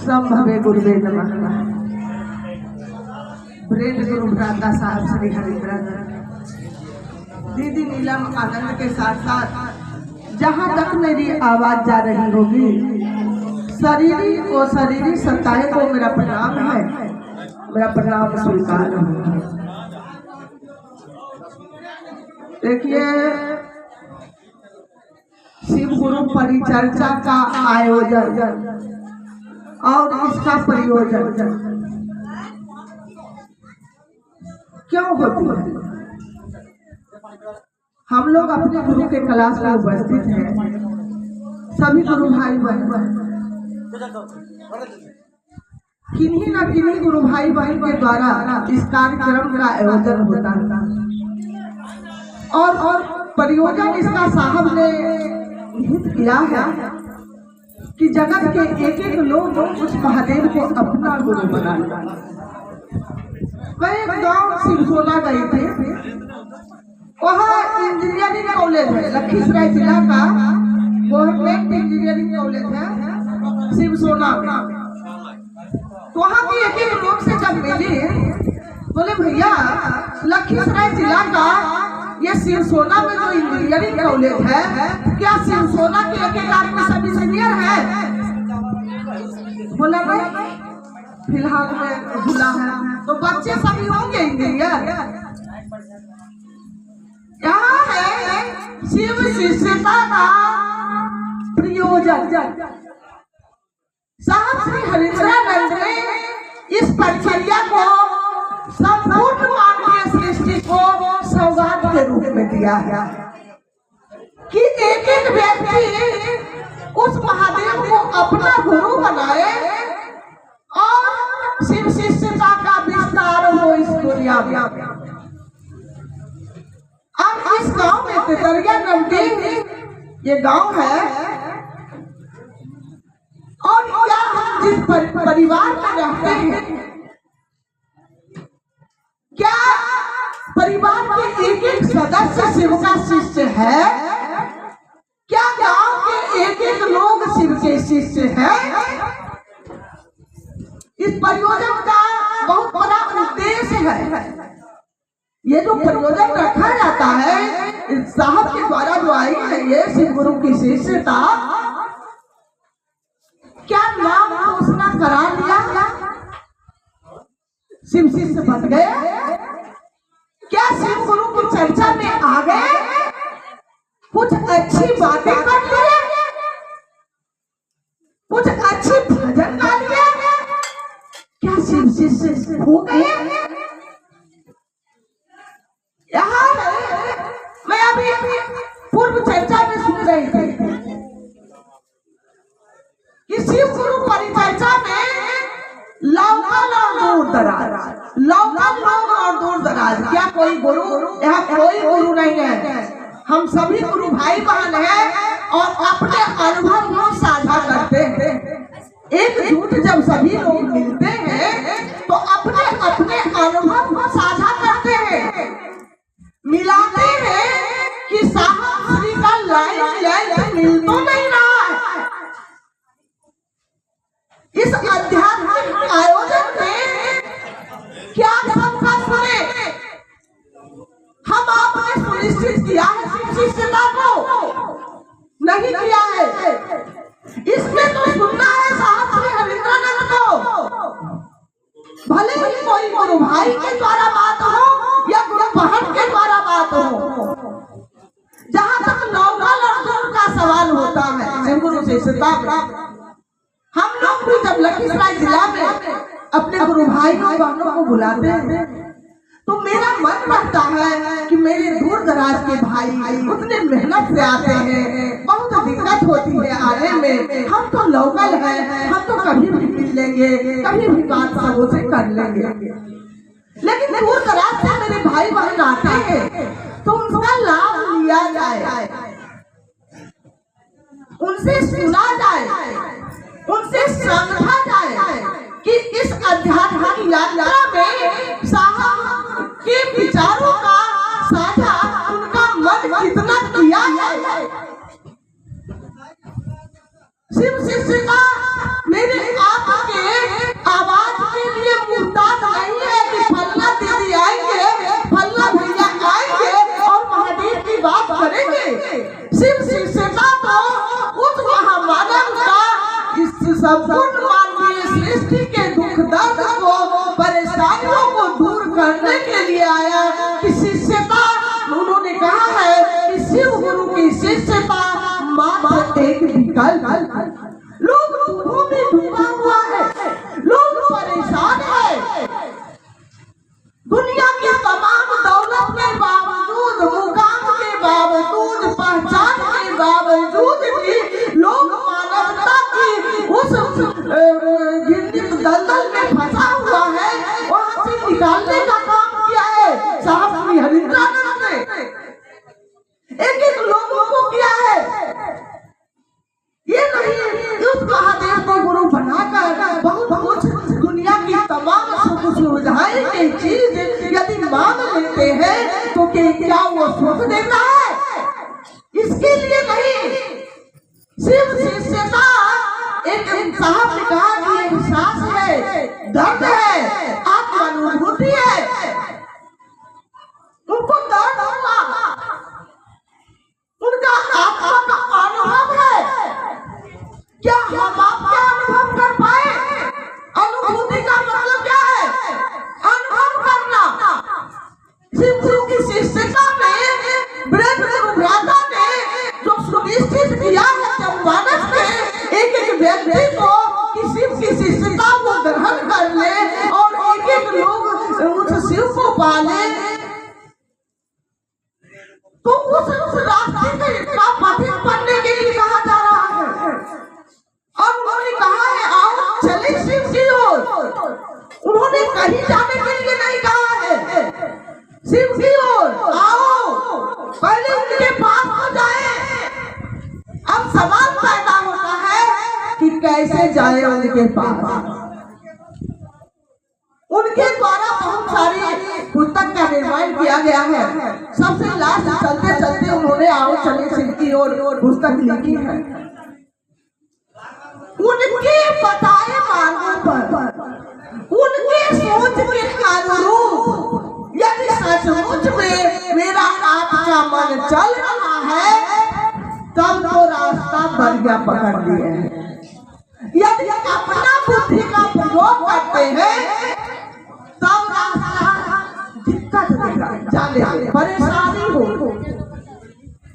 संभवे गुरुवे नमः। ब्रेड गुरु भ्राता साहब श्री हरिद्रा दीदी नीलम आनंद के साथ साथ जहाँ तक मेरी आवाज जा रही होगी, शरीरी और शरीरी सत्ताएं को मेरा प्रणाम है, मेरा प्रणाम स्वीकार है। देखिए, शिव गुरु परिचर्चा का आयोजन और इसका प्रयोजन क्यों होती है? हम लोग अपने गुरु के क्लास में उपस्थित हैं, सभी गुरु भाई बहन, किन्हीं न किन्हीं गुरु भाई बहन के द्वारा इस कार्यक्रम का आयोजन होता है और प्रयोजन इसका साहब ने निहित किया है कि जगत के एक एक लोग उस महादेव को अपना गुरु बना लिया। मैं एक गाँव सिरसोना गई थी, वहाँ इंजीनियरिंग कॉलेज है, लखीसराय जिला का गवर्नमेंट इंजीनियरिंग कॉलेज है सिरसोना में। तो वहाँ की एक एक लोग से जब मिली, बोले भैया लखीसराय जिला का ये सिरसोना में जो इंजीनियरिंग कॉलेज है, क्या सिरसोना के एक एक आदमी सब इंजीनियर है? बोला भाई फिलहाल में भूला है, तो बच्चे सभी होंगे इंजीनियर। यहाँ है शिव शिष्यता का प्रयोजन। साहब श्री हरिद्रानंद ने इस प्रक्रिया को संपूर्ण मानवीय सृष्टि को सौगात के रूप में दिया है कि एक एक व्यक्ति उस महादेव को अपना गुरु बनाए और शिव शिष्यता का विस्तार हो इस दुनिया में। अब इस गांव में तितरिया नंदी ये गांव है, और क्या हम जिस परिवार में रहते हैं, क्या परिवार के एक एक सदस्य शिव का शिष्य है? क्या गांव के एक एक लोग शिव के शिष्य हैं? इस प्रयोजन का बहुत बड़ा उद्देश्य है। ये जो प्रयोजन रखा जाता है साहब के द्वारा जो आई है ये शिव गुरु की शिष्यता, क्या नाम घोषणा करा लिया, शिव शिष्य बन गए? क्या शिव गुरु की चर्चा में आ गए, कुछ अच्छी बातें कर लिए, कुछ अच्छे भजन गा लिए, क्या शिव शिष्य हो गए? यहाँ मैं अभी पूर्व चर्चा में सुन रही थी कि शिव गुरु परिचर्चा में लोकल और दूर दराज, लोकल लोग और दूर दराज, क्या कोई गुरु? यहाँ कोई गुरु नहीं है, हम सभी गुरु भाई बहन हैं और अपने अनुभव को साझा करते हैं। एकजुट जब सभी लोग मिलते हैं तो अपने अपने अनुभव को साझा करते हैं, मिलाते हैं कि साहब श्री का लाइन मिल तो नहीं रहा है। इस आध्यात्मिक आयोजन में क्या सबका सुने, हम आपने सुनिश्चित किया है शिष्यता को? नहीं किया है। इसमें तो सुनना है साहब श्री हरिद्रानंद को, भले ही कोई गुरु भाई के द्वारा बात हो या गुरु बहन के द्वारा बात हो। जहाँ तक लोकल और दूर का सवाल होता है शिव गुरु शिष्यता का, हम लोग भी जब लखीसराय जिला में अपने गुरु भाई और बहनों को बुलाते हैं तो मेरा मन करता है कि मेरे दूर दराज के भाई उतने मेहनत से आते हैं, बहुत दिक्कत होती है आने में, हम तो लोकल हैं, हम तो कभी भी मिल लेंगे, कभी भी बात सबों से कर लेंगे, लेकिन दूर दराज से मेरे भाई बहन आते हैं तो उनका लाभ लिया जाए, उनसे सुना जाए, उनसे समझा जाए कि इस आध्यात्मिक यात्रा में साहब के विचारों का साझा उनका मन कितना किया है। शिव शिष्यता मेरे आपके नहीं है कि फलना दीदी आएंगे, फलना भैया आएंगे और महादेव की बात करेंगे। शिव शिष्यता तो उस महामानव का इस संपूर्ण मानवीय सृष्टि के दुख दर्द को, परेशानियों को दूर करने के लिए आया कि शिष्यता, उन्होंने कहा है कि शिव गुरु की शिष्यता मात्र एक विकल्प। लोग दुखों में डूबा हुआ है, लोग परेशान है, दुनिया की तमाम दौलत के बावजूद, मुकाम के बावजूद, पहचान के बावजूद भी लोग मानवता की उस गिरगिट दलदल में फंसा हुआ है, वहां से निकालने का काम किया है साहब श्री हरिंद्रानंद ने। एक एक लोगों को किया है, ये नहीं उस महादेव को गुरु बनाकर बहुत कुछ दुनिया की तमाम सुख सुविधाएं की चीज यदि मांग लेते हैं तो क्या वो सुख देता है? इसके लिए नहीं। शिव शिष्यता एक साहब ने कहा कि एहसास है, दर्द है, आत्मानुभूति है। उनको दर्द होगा, उनका आत्मा का अनुभव है। क्या हम आप क्या अनुभव कर पाए? अनुभूति का मतलब क्या है? अनुभव करना। शिव गुरु की शिष्यता में ब्रह्म गुरु भ्राता ने जो सुनिश्चित किया है जनमानस में एक एक व्यक्ति को कि शिव की शिष्यता को ग्रहण कर ले और एक एक लोग उस शिव को पाले, तो उस रास्ते का पथिक बनने के लिए कहा जा रहा है। और उन्होंने कहा है आओ चले शिव की ओर। उन्होंने कहीं जाने के लिए नहीं कहा है, शिव की ओर आओ, पहले उनके पास हो जाए। अब सवाल पैदा होता है कि कैसे जाए उनके पास। उनके द्वारा बहुत सारी पुस्तक का निर्माण किया गया है। सबसे लास्ट चलते चलते उन्होंने आओ चले शिव की ओर पुस्तक लिखी है। उनके बताए मार्गों पर, उनके सोच के अनुरूप यदि सचमुच में मेरा आपका मन चल रहा है तब तो रास्ता बढ़िया पकड़ लिए हैं। यदि अपना बुद्धि का प्रयोग करते हैं तब रास्ता दिक्कत देगा, जाने परेशानी हो।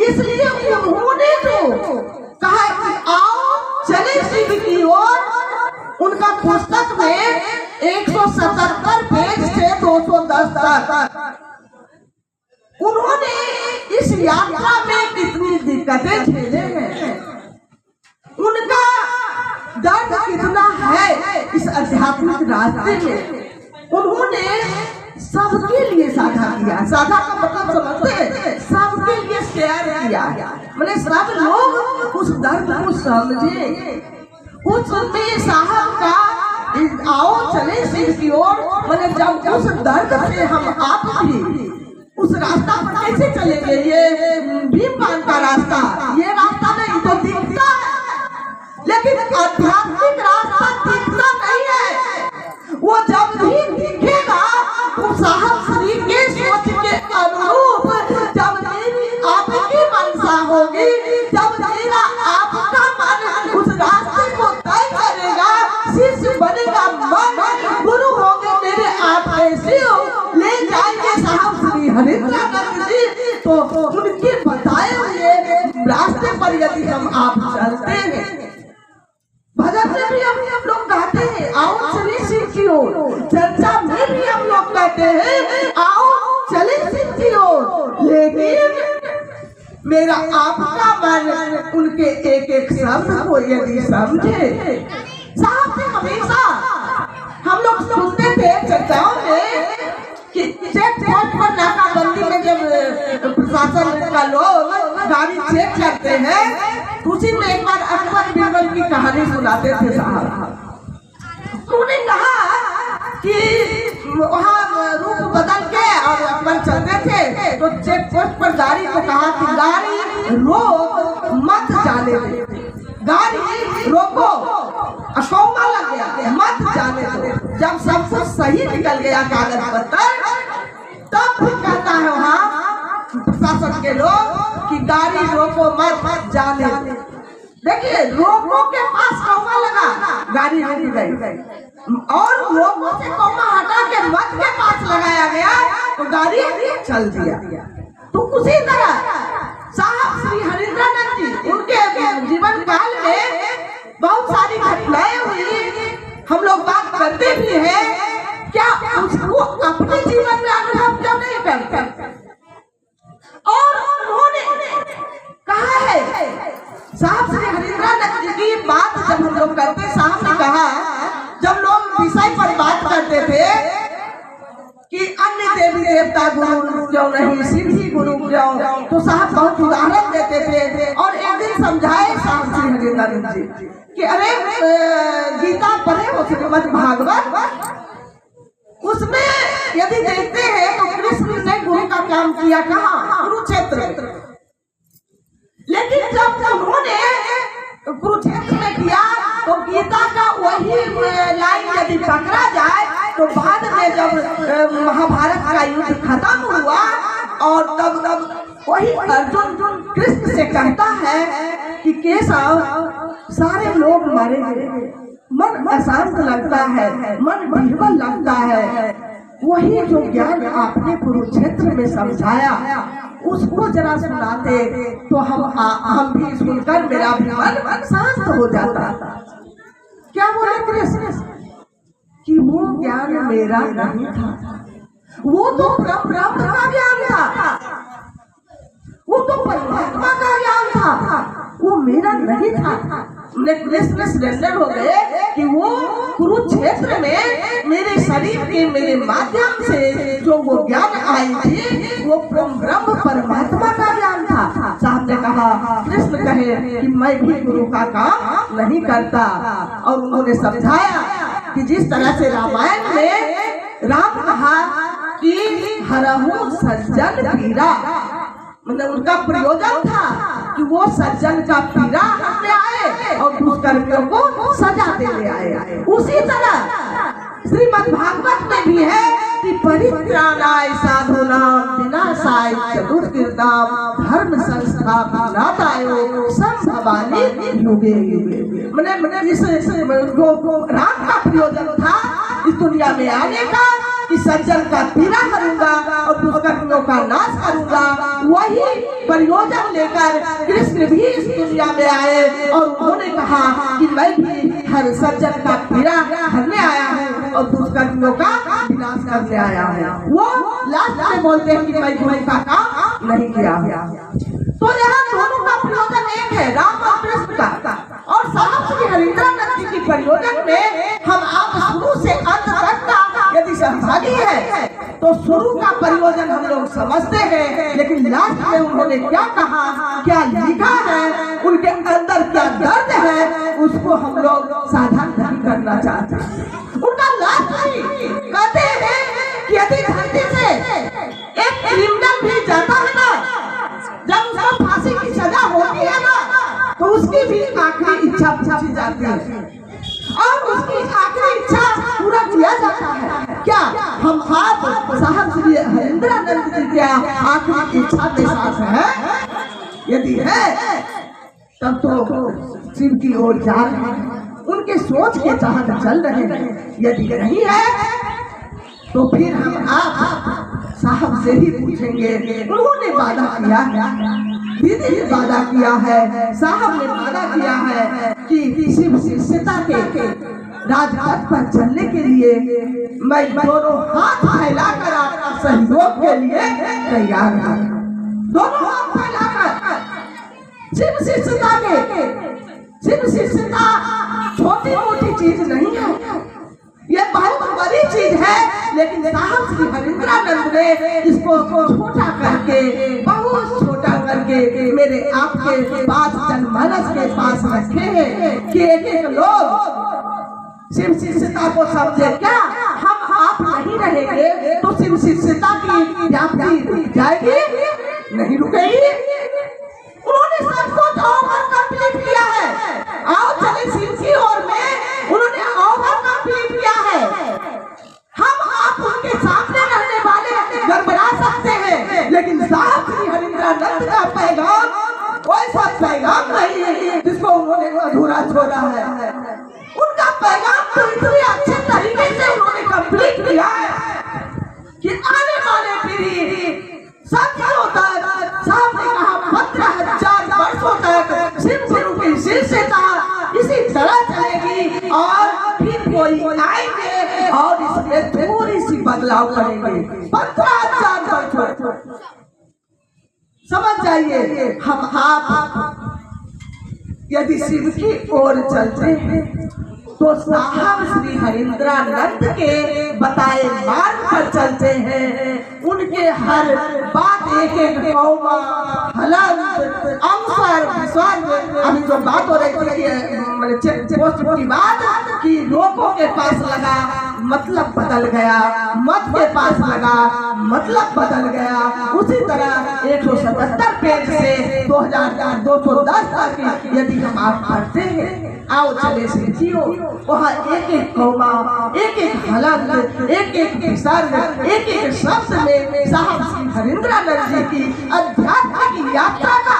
इसलिए उन्होंने जो कहा कि आओ चले शिव की ओर, उनका पुस्तक में 177 पेज से 210 तक उन्होंने इस यात्रा में कितनी दिक्कतें झेले हैं, उनका दर्द कितना है इस आध्यात्मिक रास्ते में, उन्होंने सबके लिए साझा किया। साझा का मतलब समझते हैं, सबके लिए शेयर किया, मतलब सब लोग उस दर्द को समझे। उसमें साहब का आओ चले शिव की ओर, मतलब जब उस दर्द से हम आप भी उस रास्ता पर कैसे चलेंगे? ये भीमबान का रास्ता, ये रास्ता नहीं तो दिखता है, लेकिन आध्यात्मिक रास्ता दिखता नहीं है। वो जब भी दिखेगा तो साहब श्री के सोच के अनुरूप, जब मेरी आपकी मनसा होगी, जब मेरा आपका मन उस रास्ते को तय करेगा, शिष्य बनेगा, मन गुरु होंगे मेरे आपके शिव, ले जाएंगे साहब श्री हरिंद्रानंद जी, तो उनके बताए हुए रास्ते पर यदि हम आप चलते हैं, भजन में भी हम लोग कहते हैं आओ चले शिव की ओर, चर्चा में भी हम लोग कहते हैं आओ चले शिव की ओर, लेकिन मेरा आपका मन उनके एक एक शब्द को यदि समझे। साहब से हमेशा हम लोग सुनते थे चर्चाओं में कि चेक पोस्ट पर नाकाबंदी में जब प्रशासन का लोग गाड़ी चेक करते हैं, उसी में एक बार अकबर बिरबल की कहानी सुनाते थे साहब। उन्होंने कहा कि वहाँ रूप बदल के और अकबर चलते थे तो चेक पोस्ट पर गाड़ी को कहा कि गाड़ी रोक मत जाने दे, गाड़ी रोको, अकौमा लग गया, मत जाने दो। जब सब कुछ सही निकल गया कागज पत्तर, तब फिर कहता है वहाँ प्रशासन के लोग कि गाड़ी रोको मत जाने। देखिए लोगों के पास कौवा लगा, गाड़ी रुक गई, और लोगों से कौवा हटा के मत के पास लगाया गया तो गाड़ी चल दिया। तो उसी तरह साहब श्री हरिंद्रानंद जी, उनके जीवन काल में बहुत सारी घटनाएं हुई, हम लोग बात करते भी हैं, क्या उसको अपने जीवन में अनुभव क्यों नहीं करते? और उन्होंने कहा है, साहब श्री हरिंद्रानंद जी की बात जब हम लोग करते, साहब ने कहा जब लोग विषय पर बात करते थे कि अन्य देवी देवता गुरु क्यों नहीं, शिव ही गुरु क्यों, तो साहब बहुत उदाहरण देते थे। और एक दिन समझाए साहब श्री हरिंद्रानंद जी कि अरे गीता पढ़े हो श्रीमद् भागवत, उसमें यदि देखते हैं तो कृष्ण ने गुरु का काम किया कहाँ? कुरुक्षेत्र में। लेकिन जब उन्होंने कुरुक्षेत्र में किया तो गीता का वही लाइन यदि पकड़ा जाए तो बाद में जब महाभारत का युद्ध खत्म हुआ और तब वही अर्जुन कृष्ण से कहता है कि केशव सारे लोग मारे गए, मन अशांत लगता है, मन विह्वल लगता है, वही जो ज्ञान आपने कुरुक्षेत्र में समझाया उसको जरा सुनाते तो हम भी सुनकर मेरा भी मन शांत हो जाता। क्या बोले कृष्ण कि वो ज्ञान मेरा नहीं था, वो तो ब्रह्म का ज्ञान था, वो तो परमात्मा का ज्ञान था, वो मेरा नहीं था। कृष्ण सरेंडर हो गए कि वो कुरुक्षेत्र में मेरे शरीर के मेरे माध्यम से जो वो ज्ञान आई थी वो ब्रह्म परमात्मा का ज्ञान था। साहब ने कहा, कृष्ण कहे कि मैं भी गुरु का काम नहीं करता, और उन्होंने समझाया कि जिस तरह से रामायण में राम कहा कि हरहु सज्जन पीरा, मतलब उनका प्रयोजन था कि वो सज्जन का पीड़ा हटने आए और दुष्कर्मियों को सजा देने आए। उसी तरह श्रीमद् भागवत में भी है कि परित्राणाय साधूनां विनाशाय चतुर्कृतां धर्म संस्थापनार्थाय संभवामि युगे युगे। मतलब इस जो राम का प्रयोजन था इस दुनिया में आने का कि सज्जन का पीड़ा करूंगा और दुष्कर्मियों का नाश करूंगा, वही प्रयोजन लेकर कृष्ण भी इस दुनिया में आए और उन्होंने कहा कि मैं भी हर सज्जन का पीड़ा करने आया हूँ और दुष्कर्मियों का विनाश करने आया हूँ। वो लास्ट में बोलते हैं कि मैं गुरु का काम नहीं किया। तो यहाँ दोनों का प्रयोजन एक है, राम और कृष्ण का। और साहब श्री हरिंद्रानंद जी की प्रयोजन में हम आप शुरू से अंत तक का यदि सहभागी है तो शुरू का प्रयोजन हम लोग समझते हैं, लेकिन लास्ट में उन्होंने क्या कहा, क्या लिखा है, उनके अंदर क्या दर्द है, उसको हम लोग साझा नहीं करना चाहते। उनका लास्ट में कहते हैं कि यदि धरती से एक क्रिमिनल भी जाता है ना, जब उसको फांसी की सजा होती है ना, तो उसकी भी आखिरी इच्छा पूछी जाती है और उसकी आखिरी इच्छा पूरा किया जाता है। क्या हम आप साहब श्री हरिंद्रानंद जी क्या आखिरी इच्छा के साथ है? यदि है तब तो शिव की ओर जा रहे हैं, उनके सोच के चाहत चल रहे हैं। यदि नहीं है तो फिर हम आप साहब से ही पूछेंगे। उन्होंने वादा किया है, दीदी ने वादा किया है, साहब ने वादा किया है कि शिव शिष्यता के राजपथ पर चलने के लिए मैं दोनों हाथ फैलाकर आपका सहयोग के लिए तैयार हूँ। दोनों हाथ फैलाकर शिव शिष्यता छोटी मोटी चीज नहीं है, ये बहुत बड़ी चीज है। लेकिन साहब श्री हरिंद्रानंद ने इसको छोटा करके, बहुत छोटा करके मेरे आपके पास जनमानस के पास रखे हैं कि एक एक लोग शिव शिष्यता को समझे। क्या हम आप नहीं रहेंगे तो शिव शिष्यता की व्याप्ति रुक जाएगी? नहीं रुकेगी। उन्होंने सब कुछ ओवर कंप्लीट किया है। आओ चले शिव की ओर में, उन्होंने ओवर कंप्लीट किया है। हम हो रहा है। उनका पैगाम तो इतने अच्छे तरीके से उन्होंने कंप्लीट किया है कि आने वाले पीढ़ी साथियों तक साहब ने कहा 15,000 वर्षों तक शिव गुरु की शिष्यता इसी तरह चलेगी और फिर कोई आएंगे और इसमें थोड़ी सी बदलाव करेंगे। 15,000 वर्षों समझ जाइए। हम आप यदि शिव की ओर चलते हैं तो साहब श्री हरिंद्रानंद के बताए मार्ग पर चलते हैं। उनके हर बात एक एक कौमा हलंत अवसर विश्वास अभी जो बात हो रही थी पोस्ट की बात कि लोगों के पास लगा मतलब बदल गया, मत के पास लगा मतलब बदल गया। उसी तरह 177 पेज से 2210 तक यदि हम आप पढ़ते हैं, आओ चले सीखियो, वहाँ एक एक कौमा एक एक हलंत एक एक विसर्ग एक एक शब्द में साहब श्री हरिंद्रानंद जी की आध्यात्मिक यात्रा का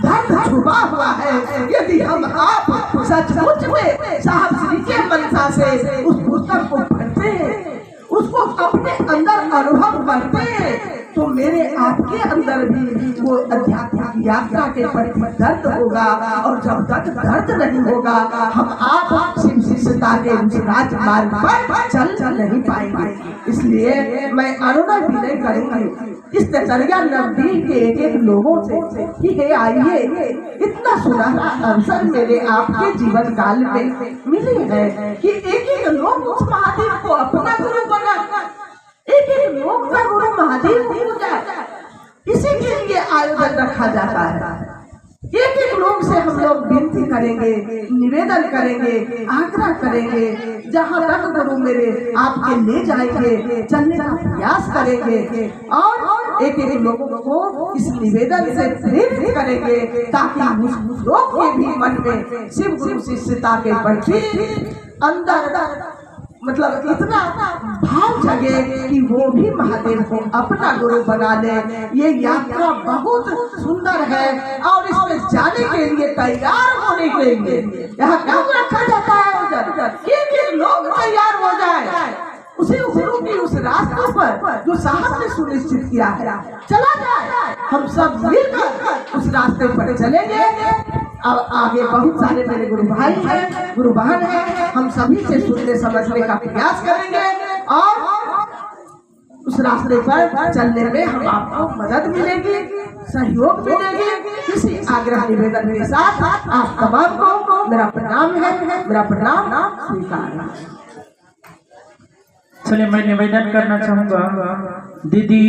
धर्म छुपा हुआ है। यदि हम आप सचमुच में साहब श्री के मनसा से उस पुस्तक को पढ़ते हैं, उसको अपने अंदर अनुभव करते हैं, तो मेरे आपके अंदर भी वो आध्यात्मिक यात्रा के प्रति दर्द होगा। और जब तक दर्द नहीं होगा हम आप शिव शिष्यता के उस राजमार्ग पर चल नहीं पाएंगे। इसलिए मैं अनुरोध भी नहीं करूंगी इस नजरिया नजदीक के एक लोगों से कि हे आइए, इतना सुनहरा अवसर मेरे आपके जीवन काल में मिली है कि एक एक लोग उस महादेव को अपना गुरु बना, एक एक लोग का गुरु महादेव हो जाए, इसी के लिए आयोजन रखा जाता है। एक एक लोग से हम लोग विनती करेंगे, निवेदन करेंगे, आग्रह करेंगे, जहाँ तक गुरु मेरे आपके ले जाएंगे चलने का प्रयास करेंगे और एक एक लोगों को इस निवेदन से प्रेरित करेंगे ताकि उस लोग के भी मन में शिव गुरु शिष्यता के प्रति अंदर मतलब इतना भाव जगे कि वो भी महादेव को अपना गुरु बना ले। ये यात्रा बहुत सुंदर है और इसमें जाने के लिए तैयार होने के लिए यहाँ काम रखा जाता है कि लोग तैयार हो जाए उसी गुरु की उस रास्ते पर जो साहब ने सुनिश्चित किया है चला जाए। हम सब मिलकर उस रास्ते पर चलेंगे। अब आगे बहुत सारे मेरे गुरु भाई हैं, गुरु बहन हैं, हम सभी से सुनने समझने का प्रयास करेंगे और उस रास्ते पर चलने में हम आपको मदद मिलेगी, सहयोग मिलेगी। इसी आग्रह निवेदन के साथ आप तमाम को मेरा प्रणाम है, मेरा प्रणाम स्वीकार। चलिए मैं निवेदन करना चाहूँगा दीदी